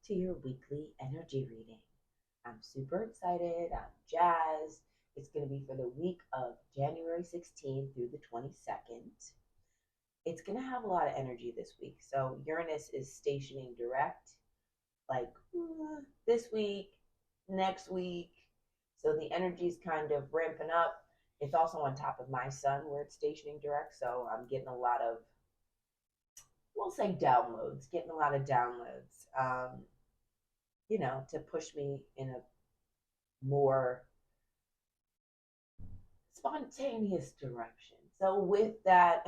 to your weekly energy reading. I'm super excited. I'm jazzed. It's going to be for the week of January 16th through the 22nd. It's going to have a lot of energy this week. So, Uranus is stationing direct, like this week, next week. So, the energy is kind of ramping up. It's also on top of my sun where it's stationing direct. So, I'm getting a lot of, we'll say downloads, getting a lot of downloads. To push me in a more spontaneous direction. So with that,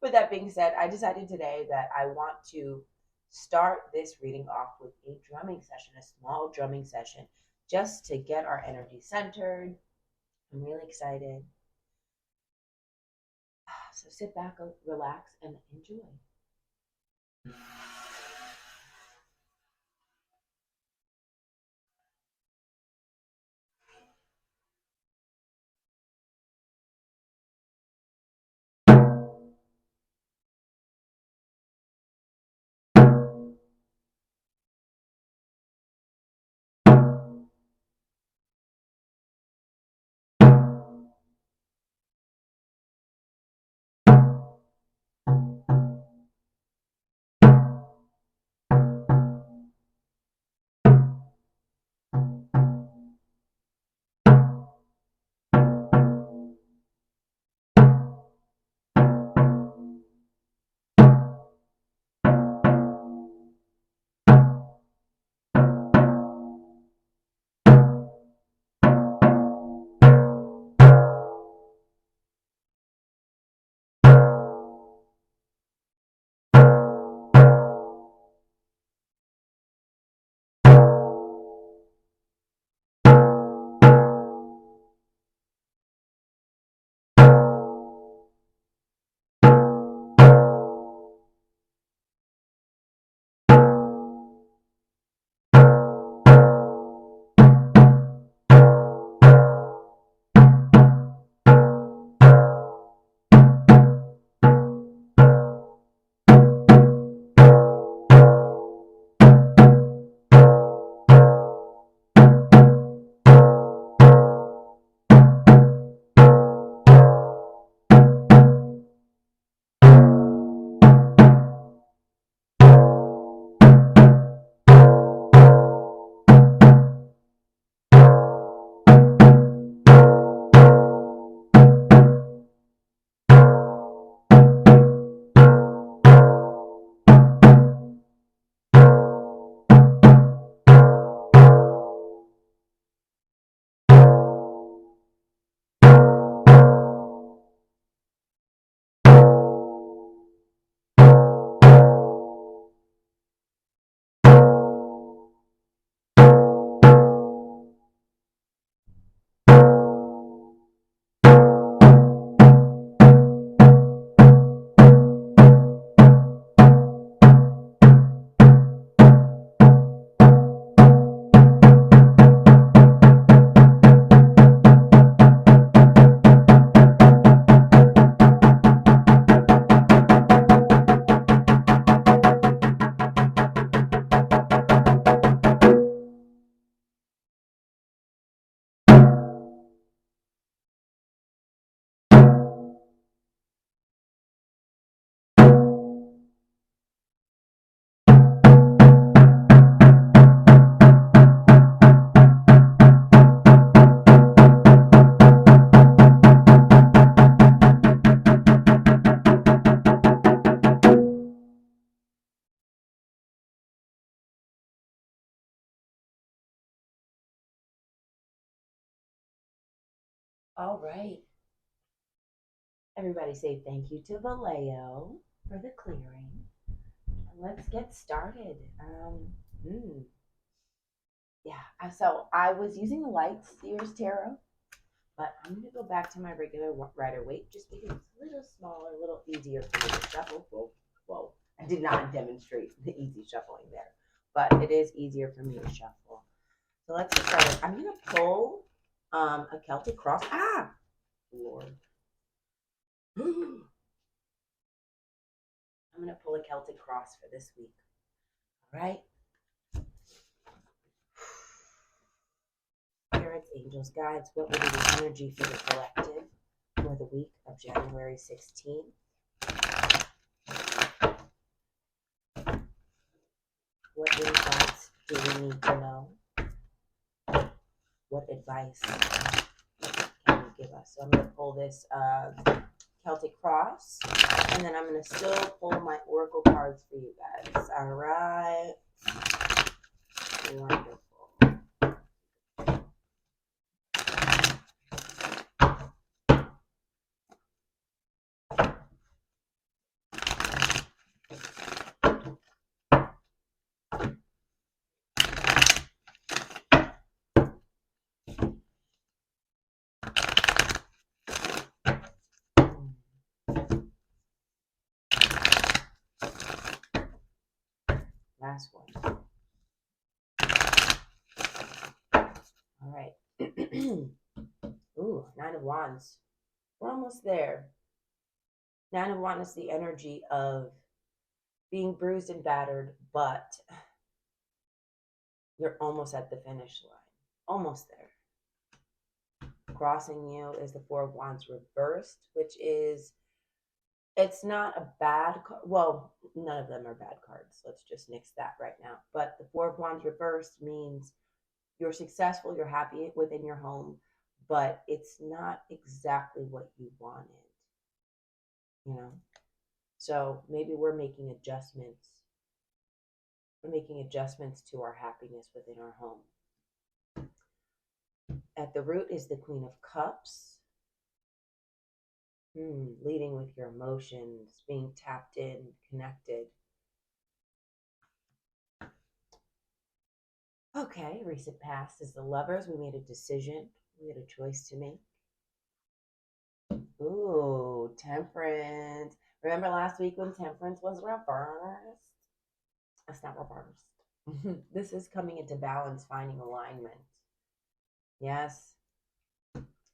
with that being said, I decided today that I want to start this reading off with a drumming session, a small drumming session, just to get our energy centered. I'm really excited. So sit back, relax, and enjoy. All right. Everybody say thank you to Vallejo for the clearing. Let's get started. Hmm. Yeah, so I was using the Light Sears Tarot, but I'm going to go back to my regular Rider Waite just because it's a little smaller, a little easier for me to shuffle. Whoa, I did not demonstrate the easy shuffling there, but it is easier for me to shuffle. So let's get started. I'm going to pull a Celtic Cross. Ah, Lord. I'm going to pull a Celtic Cross for this week. All right. spirits, angels, guides, what will be the energy for the collective for the week of January 16th? What insights do we need to know? What advice can you give us? So I'm going to pull this Celtic Cross, and then I'm going to still pull my Oracle cards for you guys. All right. Wonderful. Last one. All right. Ooh, Nine of Wands. We're almost there. Nine of Wands is the energy of being bruised and battered, but you're almost at the finish line. Almost there. Crossing you is the Four of Wands reversed, which is, it's not a bad card. Well, none of them are bad cards. Let's just nix that right now. But the Four of Wands reversed means you're successful, you're happy within your home, but it's not exactly what you wanted, you know? So maybe we're making adjustments. We're making adjustments to our happiness within our home. At the root is the Queen of Cups. Leading with your emotions, being tapped in, connected. Okay, recent past is the Lovers. We made a decision. We had a choice to make. Ooh, Temperance. Remember last week when Temperance was reversed? It's not reversed. This is coming into balance, finding alignment. Yes.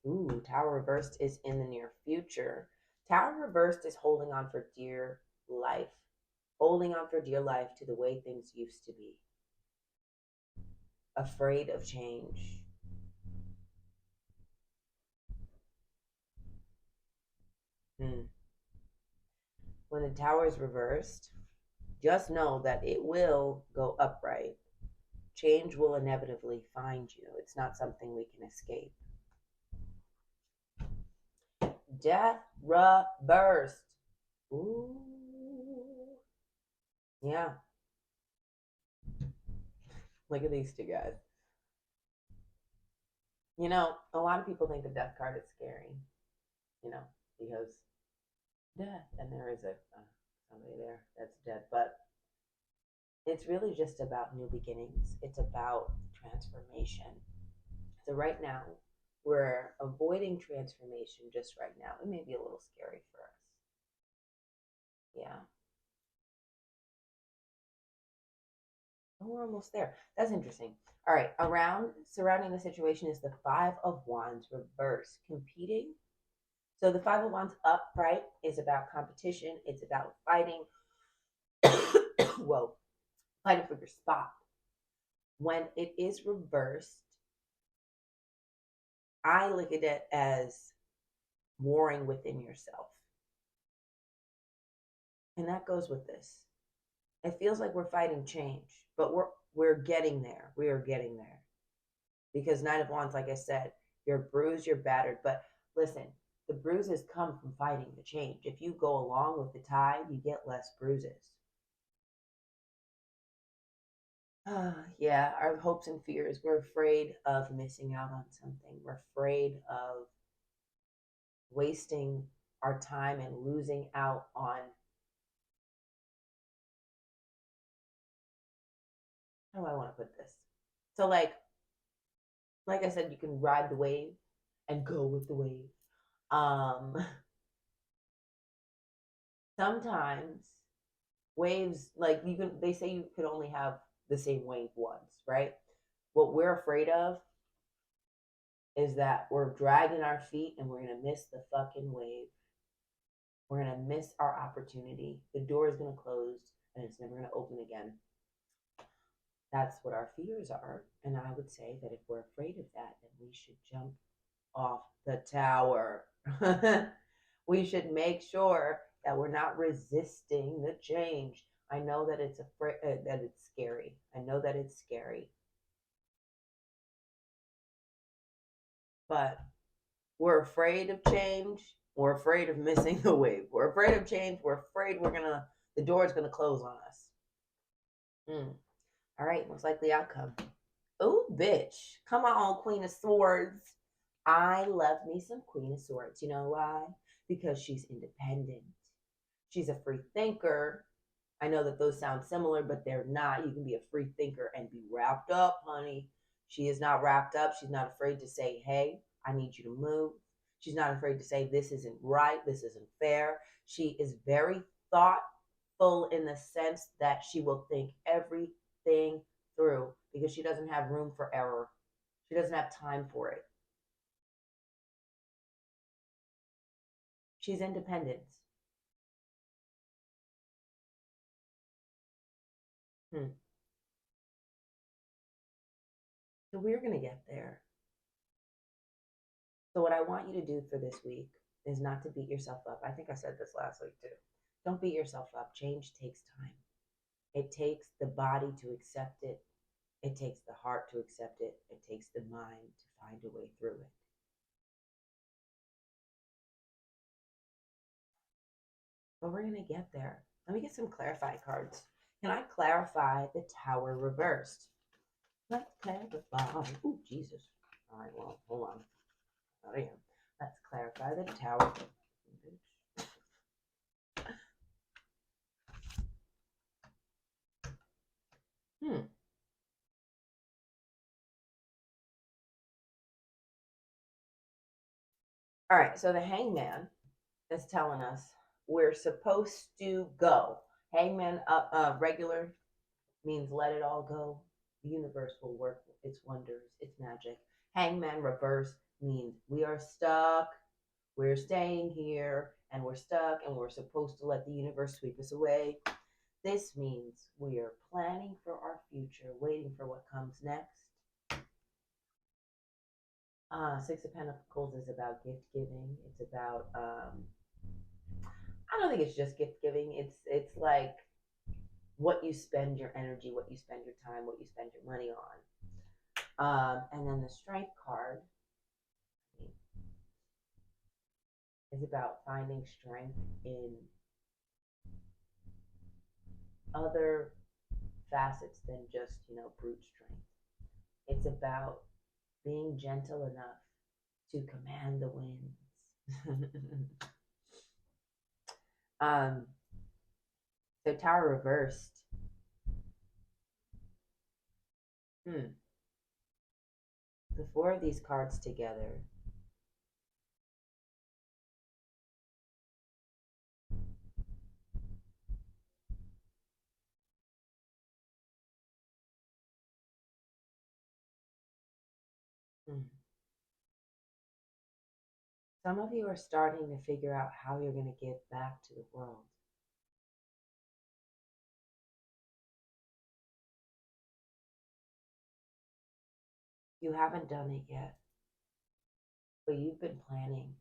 Ooh, Tower reversed is in the near future. Tower reversed is holding on for dear life. Holding on for dear life to the way things used to be. Afraid of change. When the Tower is reversed, just know that it will go upright. Change will inevitably find you. It's not something we can escape. Death reversed. Ooh. Yeah. Look at these two guys. You know, a lot of people think the death card is scary, you know, because death, and there is somebody there that's dead, but it's really just about new beginnings. It's about transformation. So right now, we're avoiding transformation just right now. It may be a little scary for us. Yeah. Oh, we're almost there. That's interesting. All right. Surrounding the situation is the Five of Wands reverse, competing. So the Five of Wands upright is about competition. It's about fighting. Whoa. Fighting for your spot. When it is reversed, I look at it as warring within yourself. And that goes with this. It feels like we're fighting change, but we're getting there. We are getting there. Because Nine of Wands, like I said, you're bruised, you're battered. But listen, the bruises come from fighting the change. If you go along with the tide, you get less bruises. Yeah, our hopes and fears. We're afraid of missing out on something. We're afraid of wasting our time and losing out on, how do I want to put this? So like I said, you can ride the wave and go with the wave. Sometimes waves, like they say you could only have the same wave once, right? What we're afraid of is that we're dragging our feet and we're gonna miss the fucking wave. We're gonna miss our opportunity. The door is gonna close and it's never gonna open again. That's what our fears are. And I would say that if we're afraid of that, then we should jump off the tower. We should make sure that we're not resisting the change. I know that that it's scary. I know that it's scary, but we're afraid of change. We're afraid of missing the wave. We're afraid of change. We're afraid the door is gonna close on us. Mm. All right, most likely outcome. Oh, bitch. Come on, Queen of Swords. I love me some Queen of Swords. You know why? Because she's independent. She's a free thinker. I know that those sound similar, but they're not. You can be a free thinker and be wrapped up, honey. She is not wrapped up. She's not afraid to say, hey, I need you to move. She's not afraid to say, this isn't right. This isn't fair. She is very thoughtful in the sense that she will think everything through because she doesn't have room for error. She doesn't have time for it. She's independent. Hmm. So we're going to get there. So what I want you to do for this week is not to beat yourself up. I think I said this last week too. Don't beat yourself up. Change takes time. It takes the body to accept it. It takes the heart to accept it. It takes the mind to find a way through it. But we're going to get there. Let me get some clarify cards. Can I clarify the Tower reversed? Let's clarify. Oh, Jesus. All right, well, hold on. Oh, yeah. Let's clarify the Tower. Hmm. All right, so the Hangman is telling us we're supposed to go. Hangman regular means let it all go. The universe will work its wonders, its magic. Hangman reverse means we are stuck. We're staying here and we're stuck and we're supposed to let the universe sweep us away. This means we are planning for our future, waiting for what comes next. Six of Pentacles is about gift giving. It's about I don't think it's just gift giving. It's like what you spend your energy, what you spend your time, what you spend your money on. And then the Strength card is about finding strength in other facets than just, brute strength. It's about being gentle enough to command the winds. um, so Tower reversed. The four of these cards together. Some of you are starting to figure out how you're going to give back to the world. You haven't done it yet, but you've been planning.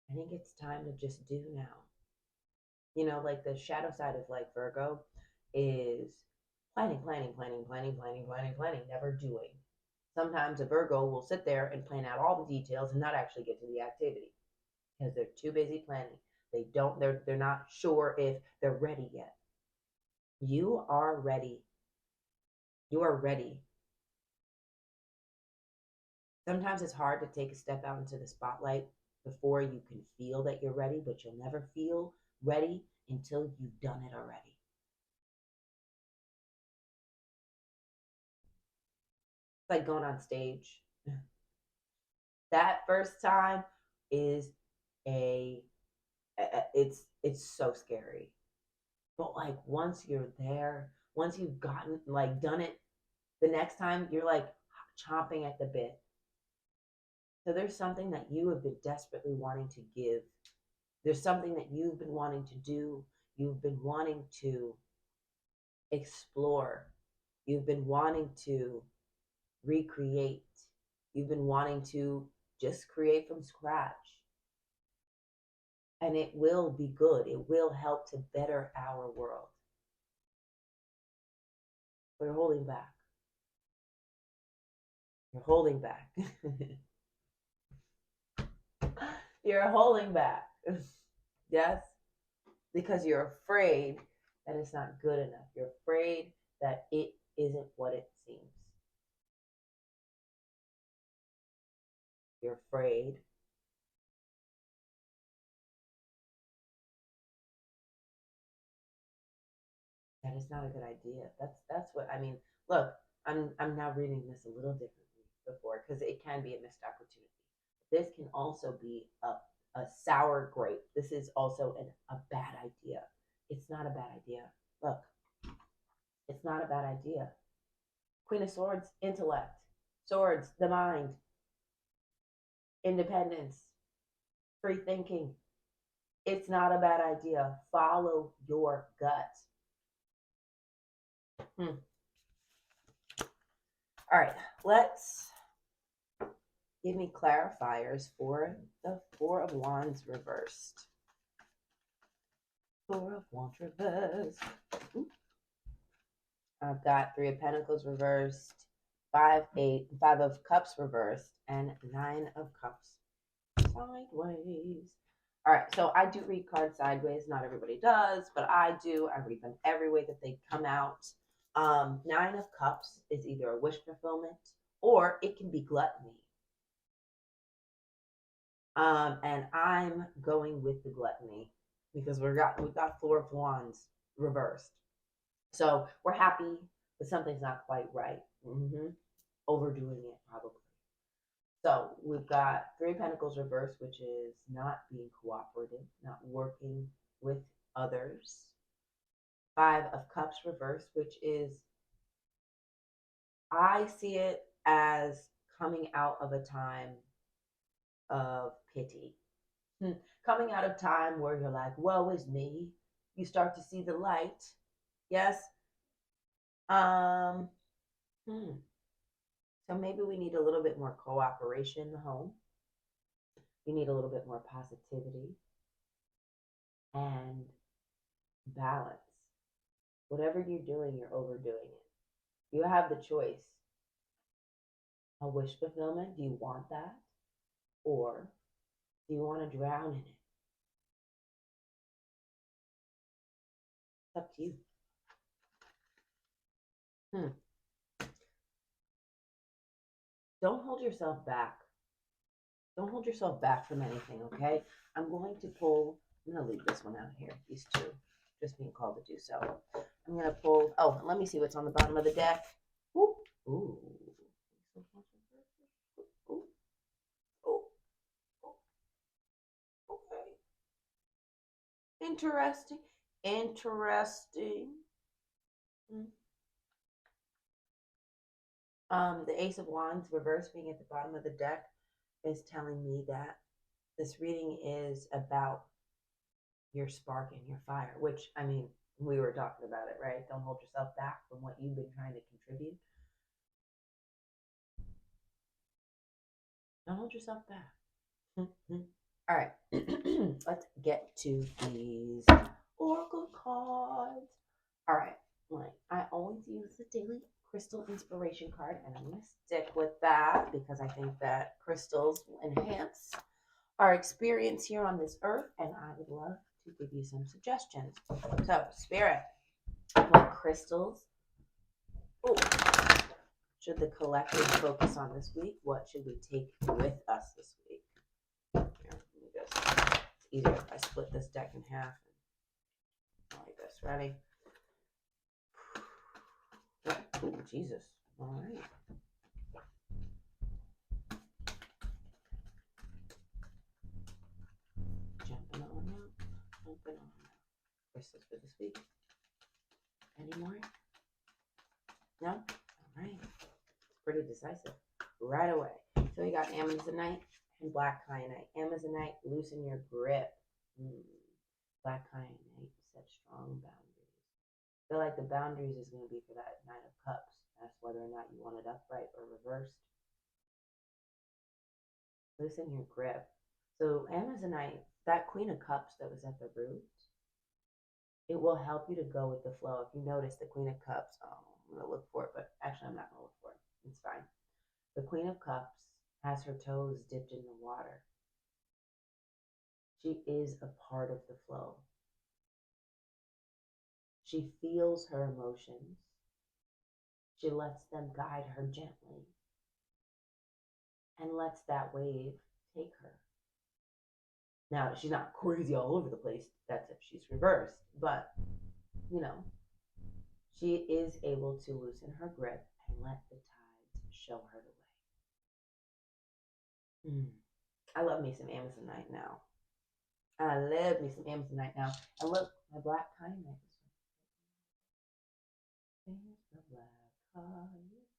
I think it's time to just do now. Like the shadow side of like Virgo is planning, planning, planning, planning, planning, planning, planning, never doing. Sometimes a Virgo will sit there and plan out all the details and not actually get to the activity because they're too busy planning. They're not sure if they're ready yet. You are ready. You are ready. Sometimes it's hard to take a step out into the spotlight before you can feel that you're ready, but you'll never feel ready until you've done it already. It's like going on stage. That first time is a it's so scary. But like once you're there, once you've gotten like done it, the next time you're like chomping at the bit. So there's something that you have been desperately wanting to give There's something that you've been wanting to do. You've been wanting to explore. You've been wanting to recreate. You've been wanting to just create from scratch. And it will be good. It will help to better our world. But you're holding back. You're holding back. You're holding back. Yes? Because you're afraid that it's not good enough. You're afraid that it isn't what it seems. You're afraid that it's not a good idea. That's what I mean. Look, I'm now reading this a little differently before because it can be a missed opportunity. This can also be a sour grape. This is also a bad idea. It's not a bad idea. Look, it's not a bad idea. Queen of Swords, intellect. Swords, the mind. Independence. Free thinking. It's not a bad idea. Follow your gut. All right, let's give me clarifiers for the Four of Wands reversed. Four of Wands reversed. Ooh. I've got Three of Pentacles reversed, Five of Cups reversed, and Nine of Cups sideways. All right, so I do read cards sideways. Not everybody does, but I do. I read them every way that they come out. Nine of Cups is either a wish fulfillment or it can be gluttony. And I'm going with the gluttony because we've got Four of Wands reversed. So we're happy, but something's not quite right. Overdoing it probably. So we've got Three of Pentacles reversed, which is not being cooperative, not working with others. Five of Cups reversed, which is, I see it as coming out of a time of pity. Coming out of time where you're like, woe is me. You start to see the light. Yes. So maybe we need a little bit more cooperation in the home. You need a little bit more positivity and balance. Whatever you're doing, you're overdoing it. You have the choice. A wish fulfillment, do you want that? Or do you want to drown in it? It's up to you. Don't hold yourself back. Don't hold yourself back from anything, okay? I'm going to leave this one out here. These two, just being called to do so. I'm going to pull, let me see what's on the bottom of the deck. Ooh. Ooh. Ooh. Ooh. Okay. Interesting. The Ace of Wands reverse being at the bottom of the deck is telling me that this reading is about your spark and your fire, which, I mean, we were talking about it, right? Don't hold yourself back from what you've been trying to contribute. Don't hold yourself back. All right, let's get to these oracle cards. All right, I always use the daily crystal inspiration card, and I'm going to stick with that because I think that crystals will enhance our experience here on this earth, and I would love to give you some suggestions. So, Spirit, what crystals should the collective focus on this week? What should we take with us this week? Here, it's easier if I split this deck in half. Like this. Ready? Oh, Jesus. All right. Jumping on out. Crystals for this week. Any more? No? All right. It's pretty decisive. Right away. So we got Amazonite and Black Kyanite. Amazonite, loosen your grip. Mm. Black kyanite set strong boundaries. I feel like the boundaries is going to be for that Nine of Cups. That's whether or not you want it upright or reversed. Loosen your grip. So Amazonite, that Queen of Cups that was at the root, it will help you to go with the flow. If you notice the Queen of Cups, I'm going to look for it, but actually I'm not going to look for it. It's fine. The Queen of Cups has her toes dipped in the water. She is a part of the flow. She feels her emotions. She lets them guide her gently and lets that wave take her. Now, she's not crazy all over the place. That's if she's reversed. But, you know, she is able to loosen her grip and let the tides show her the way. I love me some Amazonite now. I love me some Amazonite now. And look, my black kyanite. There's the black kyanite.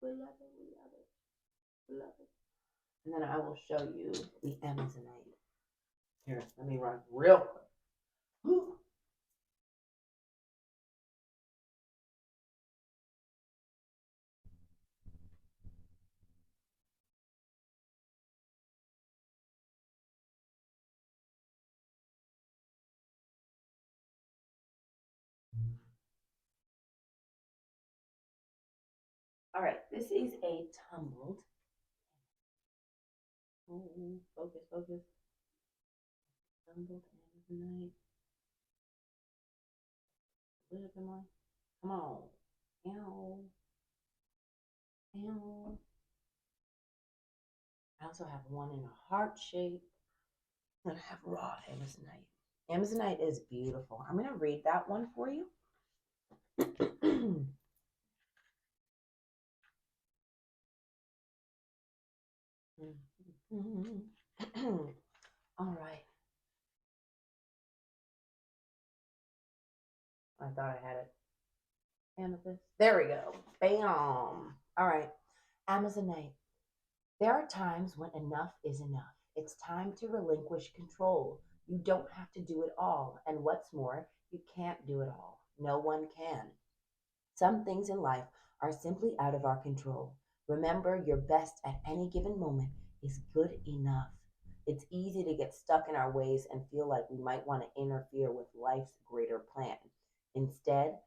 We love it, we love it, we love it. And then I will show you the Amazonite. Here, let me run real quick. Whew. All right, this is a tumbled. Focus, focus. Tumbled Amazonite. A little bit more. Come on. Ow. Ow. I also have one in a heart shape. And I have raw Amazonite. Amazonite is beautiful. I'm going to read that one for you. All right. I thought I had it. Amethyst. There we go. Bam. All right. Amazonite. There are times when enough is enough. It's time to relinquish control. You don't have to do it all. And what's more, you can't do it all. No one can. Some things in life are simply out of our control. Remember, your best at any given moment is good enough. It's easy to get stuck in our ways and feel like we might want to interfere with life's greater plan. Instead,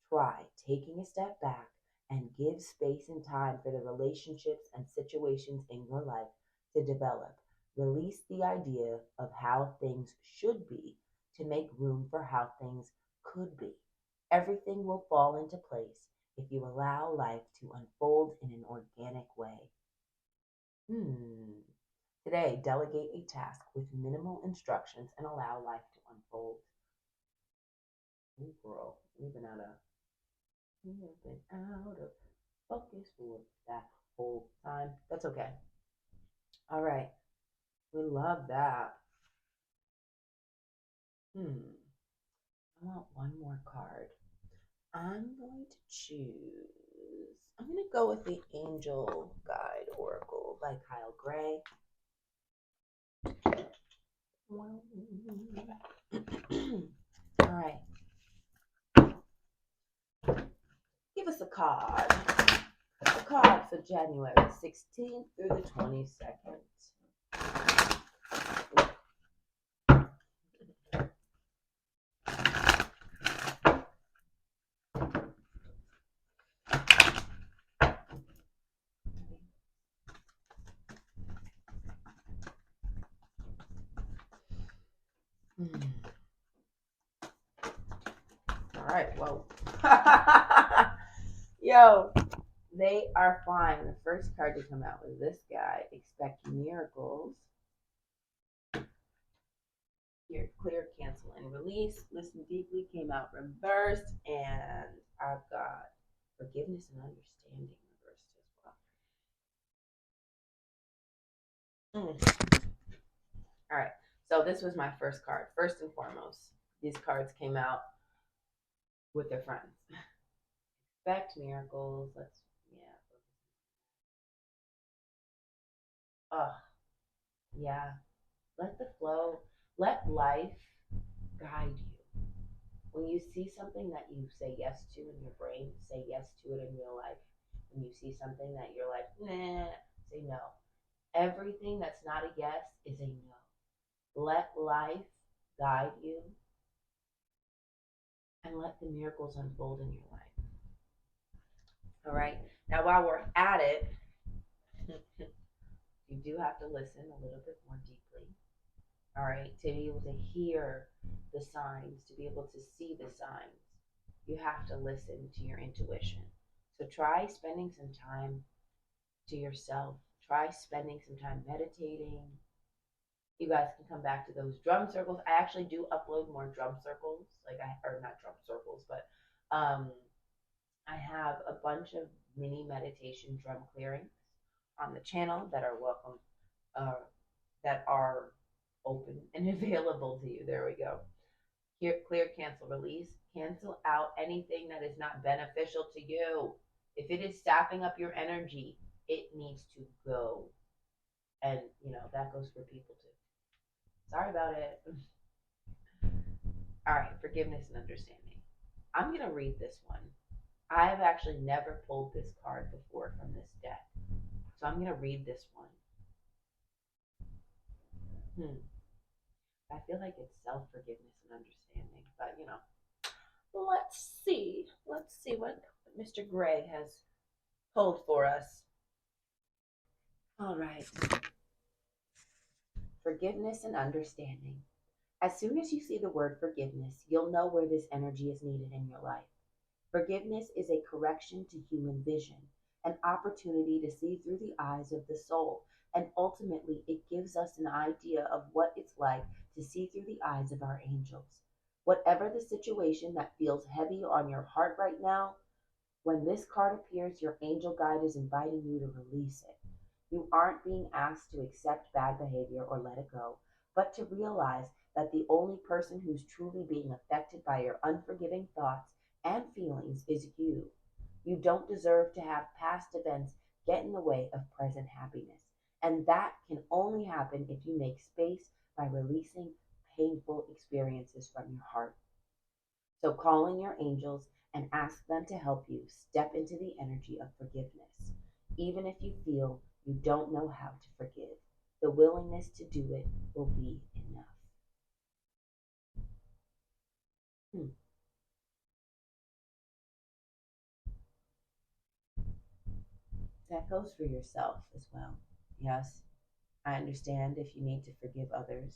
try taking a step back and give space and time for the relationships and situations in your life to develop. Release the idea of how things should be to make room for how things could be. Everything will fall into place if you allow life to unfold in an organic way. Hmm. Today, delegate a task with minimal instructions and allow life to unfold. Ooh, girl, we've been out of focus for that whole time. That's okay. All right. We love that. I want one more card. I'm going to choose. I'm going to go with the Angel Guide Oracle by Kyle Gray. All right. Give us a card. A card for January 16th through the 22nd. All right, whoa. Yo, they are fine. The first card to come out was this guy. Expect miracles. Here, clear, cancel, and release. Listen deeply came out reversed, and I've got forgiveness and understanding reversed as well. All right, so this was my first card. First and foremost, these cards came out with their friends. Expect miracles. Let's, yeah. Oh, yeah. Let the flow, let life guide you. When you see something that you say yes to in your brain, say yes to it in real life. When you see something that you're like, nah, say no. Everything that's not a yes is a no. Let life guide you and let the miracles unfold in your life. All right. Now, while we're at it, you do have to listen a little bit more deeply. All right. To be able to hear the signs, to be able to see the signs, you have to listen to your intuition. So try spending some time to yourself. Try spending some time meditating. You guys can come back to those drum circles. I actually do upload more drum circles, or not drum circles, but um, I have a bunch of mini meditation drum clearings on the channel that are welcome, uh, that are open and available to you. There we go. Here, clear, cancel, release. Cancel out anything that is not beneficial to you. If it is sapping up your energy, it needs to go. And, that goes for people too. Sorry about it. All right, forgiveness and understanding. I'm going to read this one. I have actually never pulled this card before from this deck. So I'm going to read this one. I feel like it's self-forgiveness and understanding, but let's see. Let's see what Mr. Gray has pulled for us. All right. Forgiveness and understanding. As soon as you see the word forgiveness, you'll know where this energy is needed in your life. Forgiveness is a correction to human vision, an opportunity to see through the eyes of the soul, and ultimately it gives us an idea of what it's like to see through the eyes of our angels. Whatever the situation that feels heavy on your heart right now, when this card appears, your angel guide is inviting you to release it. You aren't being asked to accept bad behavior or let it go, but to realize that the only person who's truly being affected by your unforgiving thoughts and feelings is you. You don't deserve to have past events get in the way of present happiness. And that can only happen if you make space by releasing painful experiences from your heart. So call in your angels and ask them to help you step into the energy of forgiveness. Even if you feel you don't know how to forgive, the willingness to do it will be enough. That goes for yourself as well. Yes, I understand if you need to forgive others,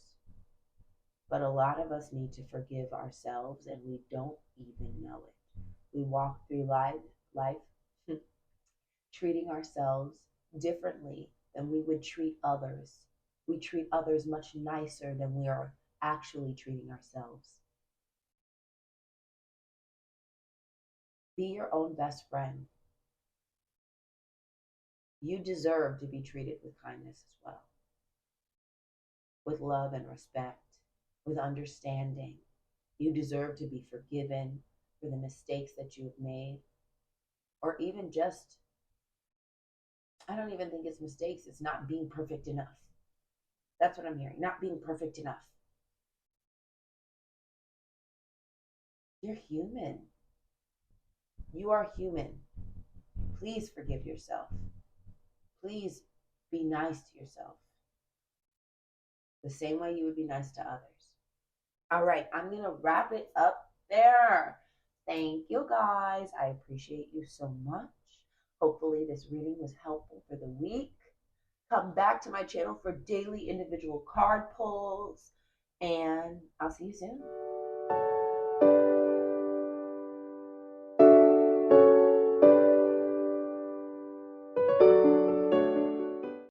but a lot of us need to forgive ourselves and we don't even know it. We walk through life treating ourselves differently than we would treat others. We treat others much nicer than we are actually treating ourselves. Be your own best friend. You deserve to be treated with kindness as well, with love and respect, with understanding. You deserve to be forgiven for the mistakes that you have made, or even just, I don't even think it's mistakes, it's not being perfect enough. That's what I'm hearing, not being perfect enough. You're human. You are human. Please forgive yourself. Please be nice to yourself the same way you would be nice to others. All right, I'm going to wrap it up there. Thank you, guys. I appreciate you so much. Hopefully this reading was helpful for the week. Come back to my channel for daily individual card pulls, and I'll see you soon.